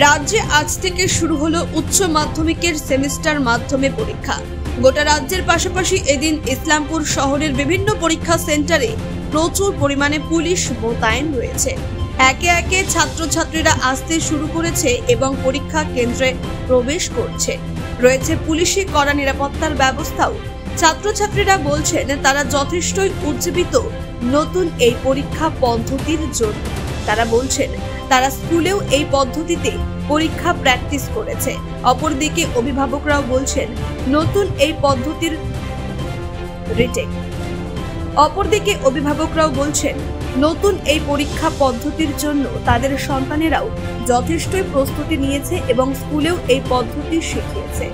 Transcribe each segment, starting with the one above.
রাজ্যে আজ থেকে শুরু হলো উচ্চ মাধ্যমিকের সেমিস্টার মাধ্যমে পরীক্ষা। গোটা রাজ্যের পাশাপাশি এদিন ইসলামপুর শহরের বিভিন্ন পরীক্ষা সেন্টারে প্রচুর পরিমাণে পুলিশ মোতায়েন রয়েছে। একে একে ছাত্রছাত্রীরা আসতে শুরু করেছে এবং পরীক্ষা কেন্দ্রে প্রবেশ করছে। রয়েছে পুলিশি কড়া নিরাপত্তার ব্যবস্থাও। ছাত্রছাত্রীরা বলছেন তারা যথেষ্টই উজ্জীবিত নতুন এই পরীক্ষা পদ্ধতির জন্য। তারা বলছেন তারা স্কুলেও এই পদ্ধতিতে পরীক্ষা প্র্যাকটিস করেছে। অপরদিকে অভিভাবকরাও বলছেন নতুন এই পদ্ধতির নতুন এই পরীক্ষা পদ্ধতির জন্য তাদের সন্তানেরাও যথেষ্টই প্রস্তুতি নিয়েছে এবং স্কুলেও এই পদ্ধতি শিখিয়েছে।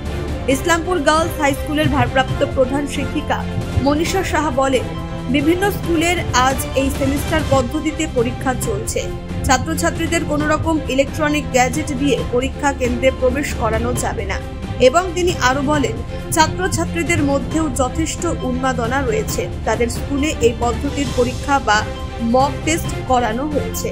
ইসলামপুর গার্লস হাই স্কুলের ভারপ্রাপ্ত প্রধান শিক্ষিকা মনীষা সাহা বলেন, বিভিন্ন স্কুলের আজ এই সেমিস্টার পদ্ধতিতে পরীক্ষা চলছে। ছাত্রছাত্রীদের কোনো রকম ইলেকট্রনিক গ্যাজেট দিয়ে পরীক্ষা কেন্দ্রে প্রবেশ করানো যাবে না। এবং তিনি আরো বলেন, ছাত্রছাত্রীদের মধ্যেও যথেষ্ট উন্মাদনা রয়েছে। তাদের স্কুলে এই পদ্ধতির পরীক্ষা বা মক টেস্ট করানো হয়েছে।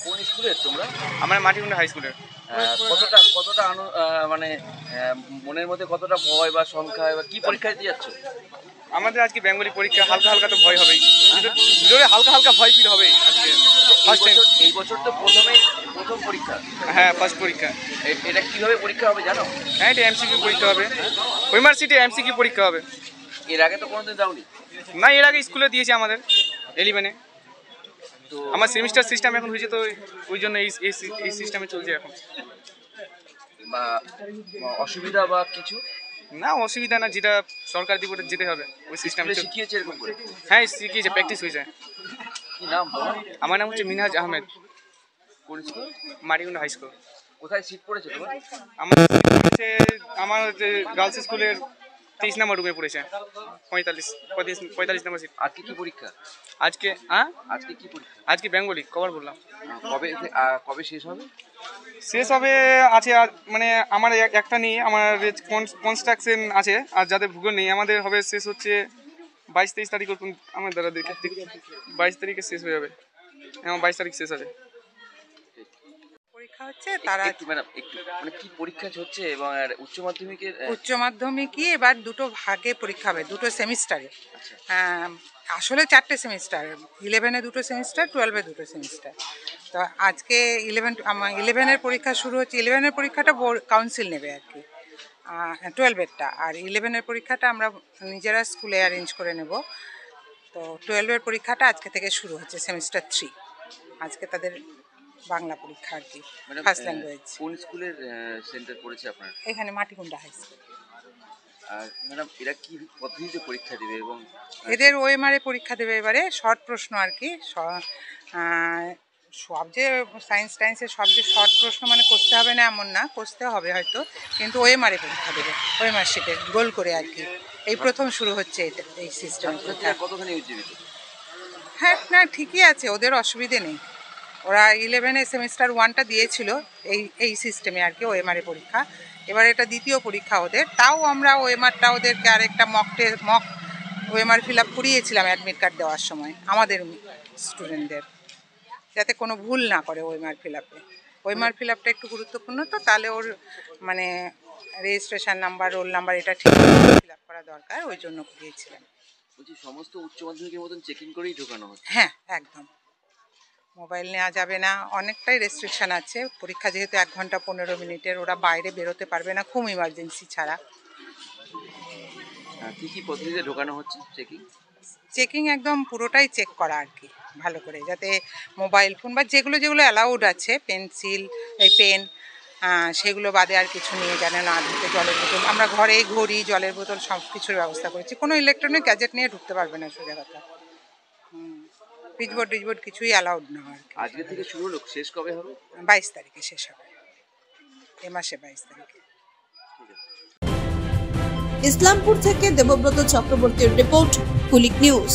কোন স্কুলের তোমরা? আমরা মাটিকুন্ডা হাই স্কুলের। কতটা মানে মনের মধ্যে কতটা ভয় বা সংখ্যা বা কি পরীক্ষা দিতে যাচ্ছ? আমাদের আজকে বেঙ্গলি পরীক্ষা, হালকা হালকা তো ভয় হবেই, ভিতরে হালকা হালকা ভয় ফিল হবে আজকে। এই বছর তো প্রথম পরীক্ষা। হ্যাঁ, ফার্স্ট পরীক্ষা। এটা কিভাবে পরীক্ষা হবে জানো? হ্যাঁ, এটা এমসিকিউ পরীক্ষা হবে। ইউনিভার্সিটি এমসিকিউ পরীক্ষা হবে। এর আগে তো কোনোদিন দাওনি? না, এর আগে স্কুলে দিয়েছে আমাদের 11-এ। তো আমার সেমিস্টার সিস্টেম এখন হয়েছে, তো ওই জন্য এই সিস্টেমে চলছে এখন। বা অসুবিধা বা কিছু? না, অসুবিধা না, যেটা সরকার দিব যেতে হবে ওই সিস্টেমে। শিখিয়েছে এরকম করে? হ্যাঁ, শিখিয়েছে, প্র্যাকটিস হয়েছে। কি নাম? আমার নাম হচ্ছে মিনহাজ আহমেদ। কোন স্কুল? Matikunda high school. কোথায় সিট পড়েছে তোমার? আমার গার্লস স্কুলের 23 নম্বর রুমে পড়েছে, 45 নম্বর সিট। আজকে কি পরীক্ষা? আজকে কি পরীক্ষা? আজকে বেঙ্গলি কভার বললাম। কবে শেষ হবে? শেষ হবে আছে মানে আমার একটা নেই, আমার কনস্ট্রাকশন আছে, আর যাদের ভূগোল নেই আমাদের হবে শেষ হচ্ছে 22-23 তারিখ। আমার দ্বারা 22 তারিখে শেষ হয়ে যাবে। আমার 22 তারিখ শেষ হবে পরীক্ষা হচ্ছে। তারা একটু মানে কি পরীক্ষা হচ্ছে এবং উচ্চ মাধ্যমিকই এবার দুটো ভাগে পরীক্ষা হবে, দুটো সেমিস্টারে। আসলে 4টে সেমিস্টার, 11-এ 2টো সেমিস্টার, 12-এ 2টো সেমিস্টার। তো আজকে 11-এর পরীক্ষা শুরু হচ্ছে। 11-এর পরীক্ষাটা কাউন্সিল নেবে আর কি, 12-এরটা। আর 11-এর পরীক্ষাটা আমরা নিজেরা স্কুলে অ্যারেঞ্জ করে নেব। তো 12-এর পরীক্ষাটা আজকে থেকে শুরু হচ্ছে, সেমিস্টার 3। আজকে তাদের বাংলা পরীক্ষা আর কি, ফার্স্ট ল্যাঙ্গুয়েজ। কোন স্কুলের সেন্টার পড়েছে আপনার? এখানে মাটিকুন্ডা হাই স্কুল। আর ম্যাডাম, এরা কি পদ্ধতিতে পরীক্ষা দেবে? এবং এদের ওএমআরে পরীক্ষা দেবে এবারে, শর্ট প্রশ্ন আর কি। সব যে সায়েন্সের সব যে শর্ট প্রশ্ন মানে কষতে হবে না এমন না, কষতে হবে হয়তো, কিন্তু ওএমআরে পরীক্ষা দেবে, ওএমআর শিটে গোল করে আর কি। এই প্রথম শুরু হচ্ছে এই সিস্টেম। কতখানি উজ্জীবিত? হ্যাঁ, না ঠিকই আছে, ওদের অসুবিধে নেই। ওরা 11-এ সেমিস্টার 1টা দিয়েছিল এই সিস্টেমে আর কি, ওএমআরে পরীক্ষা। এবার এটা দ্বিতীয় পরীক্ষা ওদের। তাও আমরা ওএমআরটা ওদেরকে আরেকটা মক ওএমআর ফিল আপ করিয়েছিলাম অ্যাডমিট কার্ড দেওয়ার সময় আমাদের স্টুডেন্টদের, যাতে কোনো ভুল না করে ওএমআর ফিল আপে। ওএমআর ফিল আপটা একটু গুরুত্বপূর্ণ, তো তাহলে ওর মানে রেজিস্ট্রেশন নাম্বার, রোল নাম্বার এটা ঠিক ফিল আপ করা দরকার, ওই জন্য করিয়েছিলাম। বলছি, সমস্ত উচ্চ মাধ্যমিকের মতন চেকিং করেই ঢোকানো হচ্ছে? হ্যাঁ, একদম। মোবাইল নেওয়া যাবে না, অনেকটাই রেস্ট্রিকশান আছে। পরীক্ষা যেহেতু 1 ঘন্টা 15 মিনিটের, ওরা বাইরে বেরোতে পারবে না খুব ইমার্জেন্সি ছাড়া। কী পদ্ধতিতে ঢোকানো হচ্ছে চেকিং? একদম পুরোটাই চেক করা আর কি, ভালো করে, যাতে মোবাইল ফোন বা যেগুলো অ্যালাউড আছে, পেন সেগুলো বাদে আর কিছু নিয়ে যেন না ঢুকে। জলের বোতল আমরা ঘরেই ঘড়ি, জলের বোতল সব কিছুর ব্যবস্থা করেছি। কোনো ইলেকট্রনিক গ্যাজেট নিয়ে ঢুকতে পারবে না সোজা কথা। পিচবোর্ড টিচবোর্ড কিছুই অ্যালাউড না আর কি। আজকে থেকে শুরু হলো, শেষ কবে হবে? 22 তারিখে শেষ হবে, এ মাসে 22 তারিখে। ইসলামপুর থেকে দেবব্রত চক্রবর্তীর রিপোর্ট, কুলিক নিউজ।